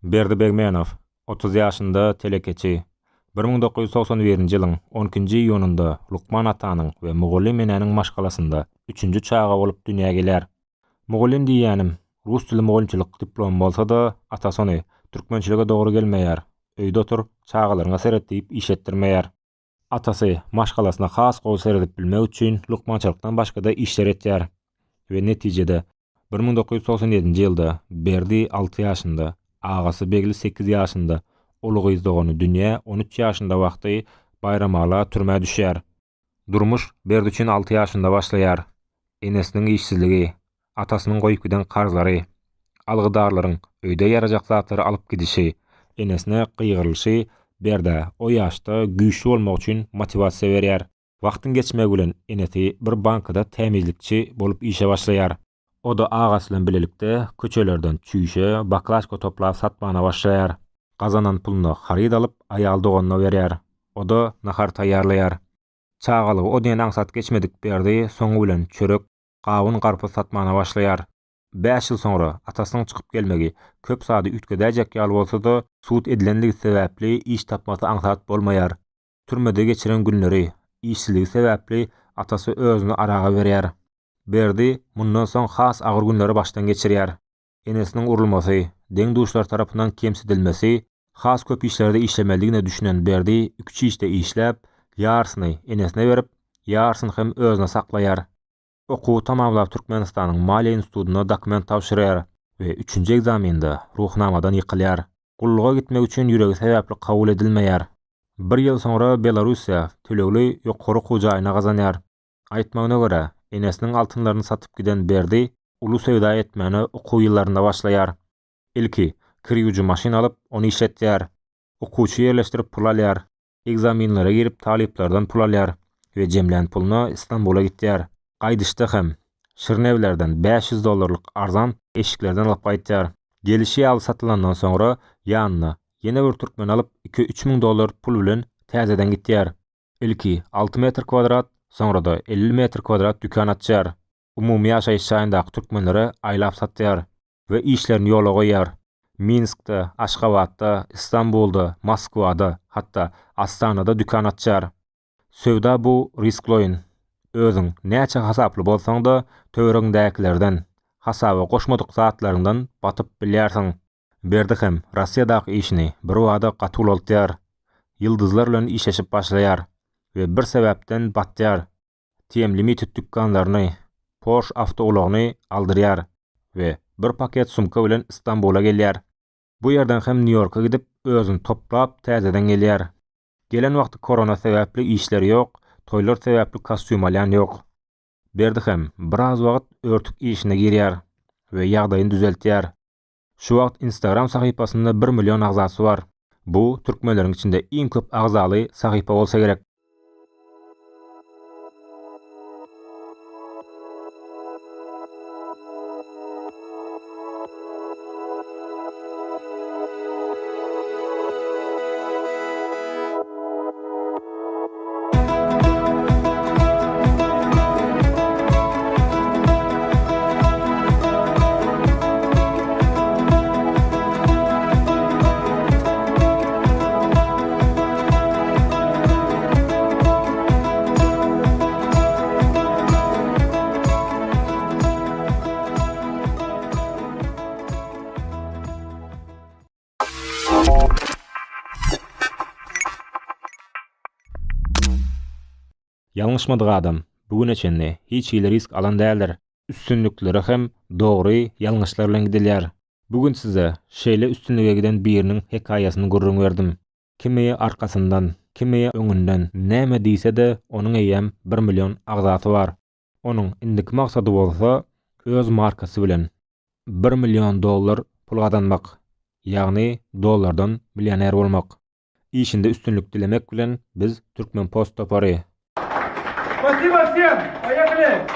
Berdibegmenov 30 ýaşynda telekeçi. 1991-nji ýylyň 12-nji iýununda Lukman Atanyň we Mugullim enäniň maşgalasynda 3-nji çaga bolup dünýäge gelýär. Mugullim diýýänim rus tili mugulçylyk diplom bolsa da atasyny türkmençilige dogry gelmeýär. Öýde otur çagalaryňa seretdiýip iş etdirmeýär. Atasy maşgalasyna has gowy seredip bilmek üçin lukmançylykdan başga da işler etýär. We netijede 1997-nji ýylda Berdi 6 ýaşynda, agasy Begli 8 ýaşynda, ulugy izdogany dünýä 13 ýaşynda wagty bayramala türmäge düşýär. Durmuş Berdi üçin 6 ýaşynda başlaýar. Enesiniň işsizligi, atasynyň goýup giden karzlary, algydarlaryň öýde ýarajak zatlary alyp gidişi, enesine gygyrlyşy Berde o ýaşda güýçlü bolmak üçin motivasiýa berýär. Wagtyň geçmegi bilen eneti bir bankada tämizlikçi bolup işe başlaýar. O da agasy bilen bilelikde köçelerden çüýşe, baklaşka toplap satmana başlaýar. Gazanan pulunu harid alyp aýal doganyna berýär. O da nahar taýýarlaýar. Çagaly o diýen aňsat geçmedik berdi, soňu bilen çörek, gawun garpy satmana başlaýar. 5 ýyl soňra atasynyň çykyp gelmegi köp sady ütgedäjek ýaly bolsa da suut edilendigi sebäpli iş tapmasy aňsat bolmaýar. Türmede geçiren günleri, işsizligi sebäpli atasy özüni araga berýär. Berdi mundan soň has agyr günleri başdan geçirýär. Enesiniň urulmasy, deň duşlar tarapyndan kemsidilmesi, has köp işlerde işlemeligine düşünen Berdi 3 işte işläp, ýarsyny enesine berip, ýarsyny hem özüne saklaýar. Okuw tamamlap Türkmenistanyň Maliýe institutuna dokument tapşyrýar we 3-nji egzamenda ruhnamadan ýykylýar. Gulluga gitmek üçin ýüregi sebäpli kabul edilmeýär. 1 ýyl soňra Belarusiýa tölegli ýokary hujaýyna gazanýar. Aýtmagyna görä, enesiniň altynlaryny satyp giden Berdi uly söwda etmäni okuw ýyllarynda başlaýar. Ilki kirýüji maşina alyp ony işletýär. Okuwçy ýerleşdirip pul alýar. Egzamenlere girip talyplardan pul alýar we jemlän puluna Istanbula gitýär. Gaýdyşda hem Şirnewlerden $500 arzan eşiklerden alyp gaýtýar. Gelişi ýaly satylandan soňra ýanyna ýene bir türkmen alyp $2-3 pul bilen täzeden gitýär. Ilki 6 metr kvadrat, soňra da 50 metr kvadrat dükän açýar. Umumy ýaşaýyş çaýyndaky türkmenlere aýlap satýar we işlerini ýola goýýar. Minskde, Aşgabatda, Istanbulda, Moskwada, hatda Astanada dükän açýar. Söwda bu riskloýyn. Özüň näçe hasaply bolsaň da töwereňdäkilerden, hasaba goşmadyk zatlaryňdan batyp bilýärsiň. Berdi hem Rossiýadaky işini bir wada gatul bolýar. Ýyldyzlar bilen işleşip başlaýar we bir sebäpden batýar. TM Limited dükkanlaryny, Porsche awtoulygyny aldyrýar we bir paket sumka bilen Istanbula gelýär. Bu ýerden hem New Yorka gidip özüni toplap täzeden gelýär. Gelen wagty korona sebäpli işleri ýok, toýlar sebäpli kostyum alýan ýok. Berdi hem biraz wagt örtük işine girýär we ýagdaýyny düzeltýär. Şu wagt Instagram sahypasynda 1 million agzasy bar. Bu türkmenleriň içinde iň köp agzaly sahypa bolsa gerek. Ýalňyşmadyk adam bugün eçenni hiç ýyly risk alan däldir. Üstünlükleri hem dogry ýalňyşlar bilen gidilýär. Bugün size şeýle üstünlüge giden biriniň hekaýasyny gurrun berdim. Kimi arkasyndan, kimi öňünden näme diýse de onuň eýem 1 million agzasy bar. Onuň indiki maksady bolsa öz markasy bilen $1 million pul gazanmak, ýagny dollardan millioner bolmak. İşinde üstünlük dilemek bilen biz Türkmen Post topary. Спасибо всем! Поехали!